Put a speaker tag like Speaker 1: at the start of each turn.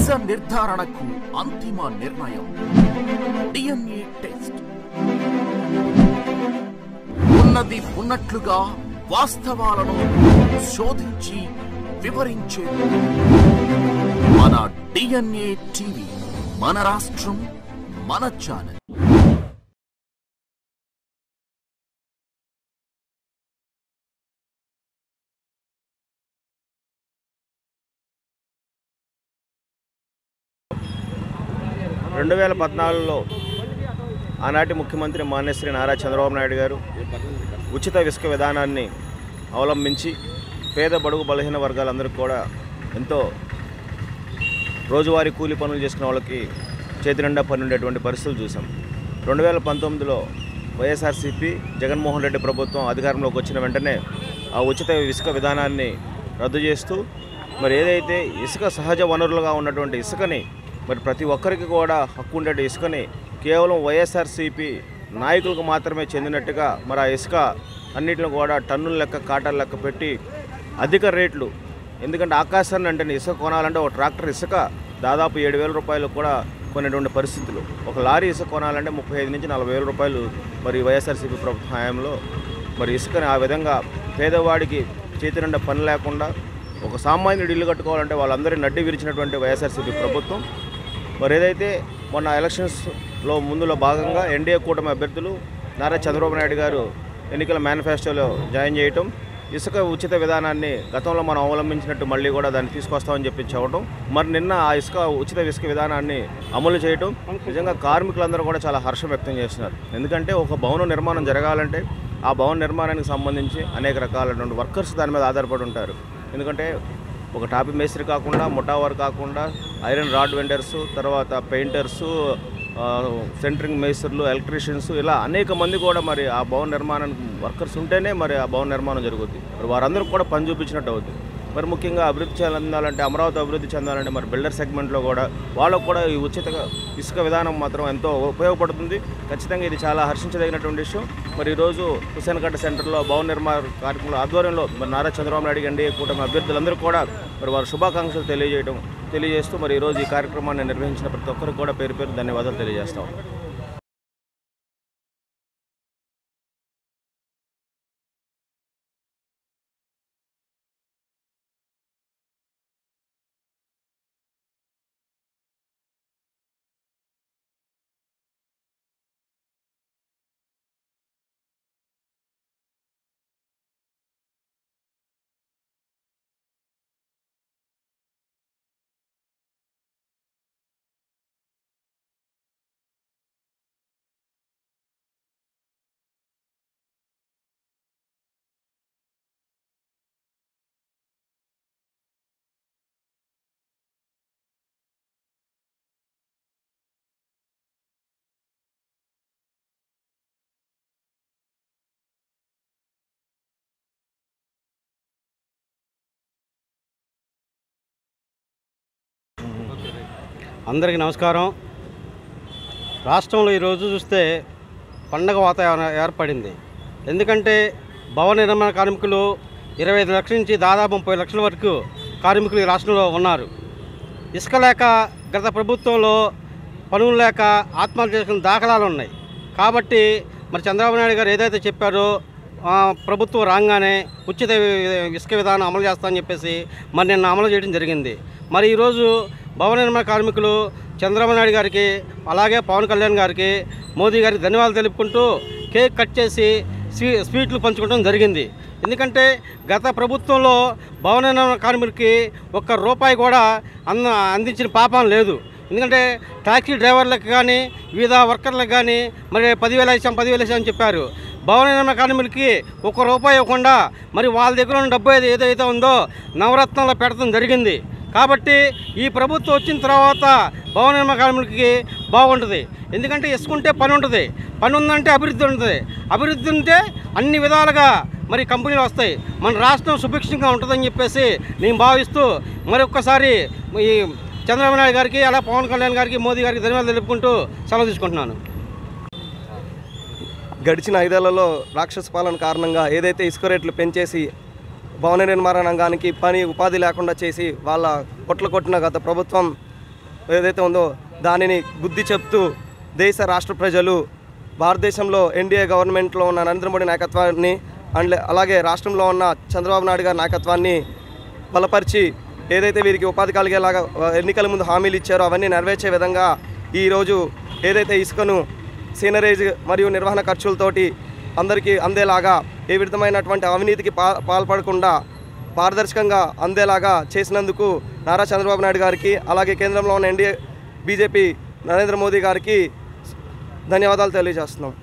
Speaker 1: దిశ నిర్ధారణకు అంతిమ నిర్ణయం DNA టెస్ట్. ఉన్నది ఉన్నట్లుగా వాస్తవాలను శోధించి వివరించే మన DNA టీవీ, మన రాష్ట్రం, మన ఛానల్.
Speaker 2: రెండు 2014లో ఆనాటి ముఖ్యమంత్రి మాన్యశ్రీ నారా చంద్రబాబు నాయుడు గారు ఉచిత ఇసుక విధానాన్ని అవలంబించి పేద బడుగు బలహీన వర్గాలందరికీ కూడా ఎంతో రోజువారీ కూలీ పనులు చేసుకునే వాళ్ళకి చేతి నిండా పని ఉండేటువంటి పరిస్థితులు చూసాం. 2019లో వైఎస్ఆర్సీపీ జగన్మోహన్ రెడ్డి ప్రభుత్వం అధికారంలోకి వచ్చిన వెంటనే ఆ ఉచిత ఇసుక విధానాన్ని రద్దు చేస్తూ మరి ఏదైతే ఇసుక సహజ వనరులుగా ఉన్నటువంటి ఇసుకని మరి ప్రతి ఒక్కరికి కూడా హక్కు ఉండే ఇసుకని కేవలం వైఎస్ఆర్సీపీ నాయకులకు మాత్రమే చెందినట్టుగా మరి ఆ ఇసుక అన్నింటిని కూడా టన్నుల లెక్క కాటాల లెక్క పెట్టి అధిక రేట్లు, ఎందుకంటే ఆకాశాన్ని అంటే ఇసుక కొనాలంటే ఒక ట్రాక్టర్ ఇసుక దాదాపు 7,000 రూపాయలు కూడా కొనేటువంటి పరిస్థితులు. ఒక లారీ ఇసుక కొనాలంటే 35,000 నుంచి 40,000 రూపాయలు మరి వైఎస్ఆర్సీపీ ప్రభుత్వ హయాంలో మరి ఇసుకని ఆ విధంగా పేదవాడికి చేతి నిండా పని లేకుండా ఒక సామాన్యుడు ఇల్లు కట్టుకోవాలంటే వాళ్ళందరినీ నడ్డి విరిచినటువంటి వైఎస్ఆర్సీపీ ప్రభుత్వం మరి ఏదైతే మొన్న ఎలక్షన్స్లో ముందులో భాగంగా ఎన్డీఏ కూటమి అభ్యర్థులు నారా చంద్రబాబు నాయుడు గారు ఎన్నికల మేనిఫెస్టోలో జాయిన్ చేయటం, ఇసుక ఉచిత విధానాన్ని గతంలో మనం అవలంబించినట్టు మళ్ళీ కూడా దాన్ని తీసుకొస్తామని చెప్పి చెప్పడం, మరి నిన్న ఆ ఉచిత ఇసుక విధానాన్ని అమలు చేయటం నిజంగా కార్మికులందరూ కూడా చాలా హర్షం వ్యక్తం చేస్తున్నారు. ఎందుకంటే ఒక భవన నిర్మాణం జరగాలంటే ఆ భవన నిర్మాణానికి సంబంధించి అనేక రకాలైనటువంటి వర్కర్స్ దాని మీద ఆధారపడి ఉంటారు. ఎందుకంటే ఒక టాపీ మేస్త్రి కాకుండా, ముఠా వారు కాకుండా, ఐరన్ రాడ్ వెండర్సు, తర్వాత పెయింటర్సు, సెంటరింగ్ మేస్త్రులు, ఎలక్ట్రీషియన్స్, ఇలా అనేక మంది కూడా మరి ఆ భవన నిర్మాణానికి వర్కర్స్ ఉంటేనే మరి ఆ భవన నిర్మాణం జరుగుతుంది. మరి వారందరికీ కూడా పని చూపించినట్టు అవుతుంది. మరి ముఖ్యంగా అభివృద్ధి చెందాలంటే, అమరావతి అభివృద్ధి చెందాలంటే మరి బిల్డర్ సెగ్మెంట్లో కూడా వాళ్ళకు కూడా ఈ ఉచిత ఇసుక విధానం మాత్రం ఎంతో ఉపయోగపడుతుంది. ఖచ్చితంగా ఇది చాలా హర్షించదగినటువంటి విషయం. మరి ఈరోజు హుస్సేన్గడ్డ సెంటర్లో భవన నిర్మాణ కార్యక్రమంలో ఆధ్వర్యంలో మరి నారా చంద్రబాబు నాయుడు ఎన్డీఏ కూటమి అభ్యర్థులందరూ కూడా మరి వారి శుభాకాంక్షలు తెలియజేస్తూ మరి ఈరోజు ఈ కార్యక్రమాన్ని నిర్వహించిన ప్రతి ఒక్కరికి కూడా పేరు పేరు ధన్యవాదాలు తెలియజేస్తాం.
Speaker 3: అందరికీ నమస్కారం. రాష్ట్రంలో ఈరోజు చూస్తే పండగ వాతావరణం ఏర్పడింది. ఎందుకంటే భవన నిర్మాణ కార్మికులు 25 లక్షల నుంచి దాదాపు 30 లక్షల వరకు కార్మికులు ఈ రాష్ట్రంలో ఉన్నారు. ఇసుక లేక గత ప్రభుత్వంలో పనులు లేక ఆత్మహత్య చేసుకున్న దాఖలాలు ఉన్నాయి. కాబట్టి మరి చంద్రబాబు నాయుడు గారు ఏదైతే చెప్పారో ప్రభుత్వం రాగానే ఉచిత ఇసుక విధానం అమలు చేస్తామని చెప్పేసి మరి నిన్న అమలు చేయడం జరిగింది. మరి ఈరోజు భవన నిర్మాణ కార్మికులు చంద్రబాబు నాయుడు గారికి, అలాగే పవన్ కళ్యాణ్ గారికి, మోదీ గారికి ధన్యవాదాలు తెలుపుకుంటూ కేక్ కట్ చేసి స్వీట్లు పంచుకోవడం జరిగింది. ఎందుకంటే గత ప్రభుత్వంలో భవన నిర్మాణ కార్మికులకి ఒక్క రూపాయి కూడా అందించిన పాపం లేదు. ఎందుకంటే టాక్సీ డ్రైవర్లకు కానీ, వివిధ వర్కర్లకు కానీ మరి 10,000 ఇచ్చాం అని చెప్పారు. భవన నిర్మాణ కార్మికులకి ఒక్క రూపాయి ఇవ్వకుండా మరి వాళ్ళ దగ్గర ఉన్న డబ్బు ఏదైతే ఉందో నవరత్నంలో పెట్టడం జరిగింది. కాబట్టి ఈ ప్రభుత్వం వచ్చిన తర్వాత భవన నిర్మాణ కార్మికులకి బాగుంటుంది. ఎందుకంటే ఇసుకుంటే పని ఉంటుంది, పని ఉందంటే అభివృద్ధి ఉంటుంది, అభివృద్ధి ఉంటే అన్ని విధాలుగా మరి కంపెనీలు వస్తాయి, మన రాష్ట్రం సుభిక్షంగా ఉంటుందని చెప్పేసి నేను భావిస్తూ మరి ఒక్కసారి ఈ చంద్రబాబు నాయుడు గారికి, అలా పవన్ కళ్యాణ్ గారికి, మోదీ గారికి ధన్యవాదాలు తెలుపుకుంటూ సెలవు తీసుకుంటున్నాను.
Speaker 4: గడిచిన 5 ఏళ్లలో రాక్షస పాలన కారణంగా ఏదైతే ఇసుక రేట్లు పెంచేసి భవన నిర్మాణ రంగానికి పని ఉపాధి లేకుండా చేసి వాళ్ళ కొట్టిన గత ప్రభుత్వం ఏదైతే ఉందో దానిని బుద్ధి చెప్తూ దేశ రాష్ట్ర ప్రజలు భారతదేశంలో ఎన్డీఏ గవర్నమెంట్లో ఉన్న నరేంద్ర మోడీ నాయకత్వాన్ని అండ్ అలాగే రాష్ట్రంలో ఉన్న చంద్రబాబు నాయుడు గారి నాయకత్వాన్ని బలపరిచి ఏదైతే వీరికి ఉపాధి కలిగేలాగా ఎన్నికల ముందు హామీలు ఇచ్చారో అవన్నీ నెరవేర్చే విధంగా ఈరోజు ఏదైతే ఇసుకను సీనరేజ్ మరియు నిర్వహణ ఖర్చులతోటి అందరికీ అందేలాగా ఏ విధమైనటువంటి అవినీతికి పాల్పడకుండా పారదర్శకంగా అందేలాగా చేసినందుకు నారా చంద్రబాబు నాయుడు గారికి అలాగే కేంద్రంలో ఉన్న ఎన్డీఏ బీజేపీ నరేంద్ర మోదీ గారికి ధన్యవాదాలు తెలియజేస్తున్నాం.